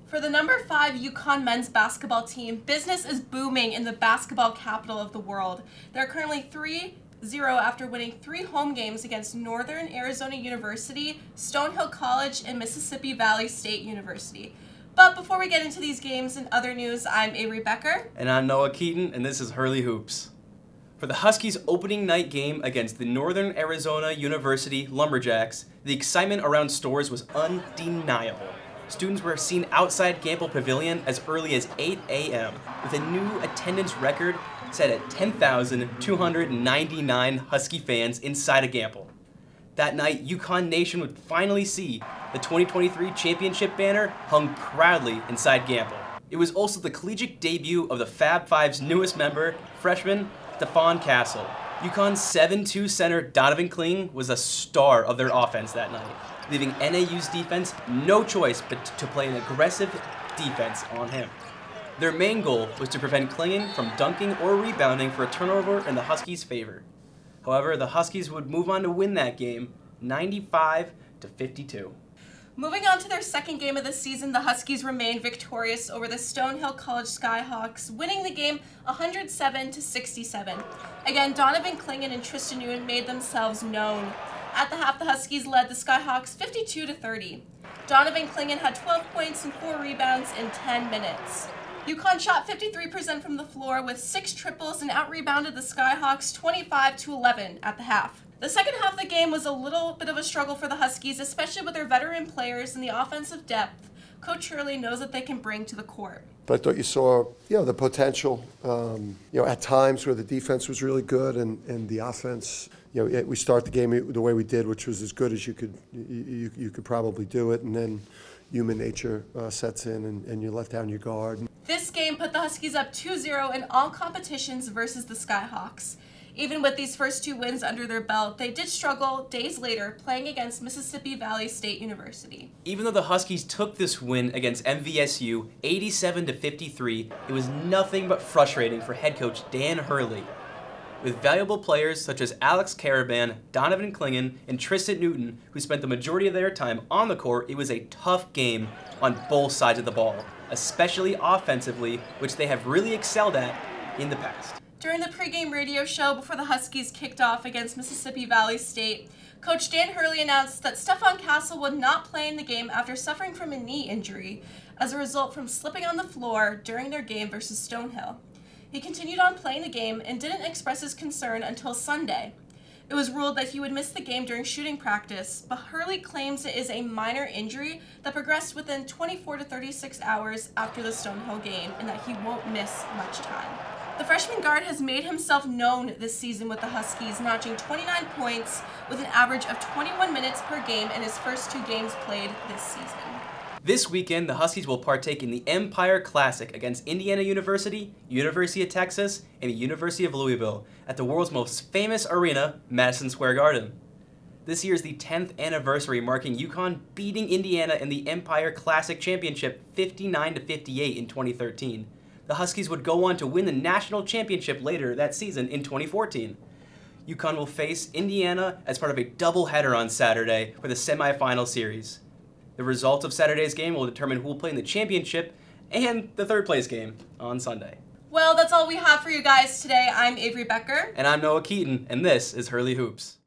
For the number 5 UConn men's basketball team, business is booming in the basketball capital of the world. They're currently 3-0 after winning 3 home games against Northern Arizona University, Stonehill College, and Mississippi Valley State University. But before we get into these games and other news, I'm Avery Becker. And I'm Keaten, and this is Hurley Hoops. For the Huskies' opening night game against the Northern Arizona University Lumberjacks, the excitement around stores was undeniable. Students were seen outside Gamble Pavilion as early as 8 a.m., with a new attendance record set at 10,299 Husky fans inside of Gamble. That night, UConn Nation would finally see the 2023 championship banner hung proudly inside Gamble. It was also the collegiate debut of the Fab Five's newest member, freshman Stephon Castle. UConn's 7'2" center Donovan Kling was a star of their offense that night, leaving NAU's defense no choice but to play an aggressive defense on him. Their main goal was to prevent Kling from dunking or rebounding for a turnover in the Huskies' favor. However, the Huskies would move on to win that game, 95-52. Moving on to their second game of the season, the Huskies remained victorious over the Stonehill College Skyhawks, winning the game 107-67. Again, Donovan Kling and Tristan Nguyen made themselves known. At the half, the Huskies led the Skyhawks 52-30. Donovan Kling had 12 points and 4 rebounds in 10 minutes. UConn shot 53% from the floor with 6 triples and out-rebounded the Skyhawks 25-11 at the half. The second half of the game was a little bit of a struggle for the Huskies, especially with their veteran players and the offensive depth Coach Hurley knows that they can bring to the court. But I thought you saw, the potential, at times where the defense was really good and the offense, we start the game the way we did, which was as good as you could probably do it, and then human nature sets in and you let down your guard. This game put the Huskies up 2-0 in all competitions versus the Skyhawks. Even with these first 2 wins under their belt, they did struggle days later playing against Mississippi Valley State University. Even though the Huskies took this win against MVSU 87-53, it was nothing but frustrating for head coach Dan Hurley. With valuable players such as Alex Caravan, Donovan Kling, and Tristan Nguyen, who spent the majority of their time on the court, it was a tough game on both sides of the ball, especially offensively, which they have really excelled at in the past. During the pregame radio show before the Huskies kicked off against Mississippi Valley State, Coach Dan Hurley announced that Stephon Castle would not play in the game after suffering from a knee injury as a result from slipping on the floor during their game versus Stonehill. He continued on playing the game and didn't express his concern until Sunday. It was ruled that he would miss the game during shooting practice, but Hurley claims it is a minor injury that progressed within 24 to 36 hours after the Stonehill game and that he won't miss much time. The freshman guard has made himself known this season with the Huskies, notching 29 points with an average of 21 minutes per game in his first 2 games played this season. This weekend, the Huskies will partake in the Empire Classic against Indiana University, University of Texas, and the University of Louisville at the world's most famous arena, Madison Square Garden. This year is the 10th anniversary, marking UConn beating Indiana in the Empire Classic Championship 59-58 in 2013. The Huskies would go on to win the national championship later that season in 2014. UConn will face Indiana as part of a doubleheader on Saturday for the semifinal series. The results of Saturday's game will determine who will play in the championship and the third place game on Sunday. Well, that's all we have for you guys today. I'm Avery Becker. And I'm Keaten, and this is Hurley Hoops.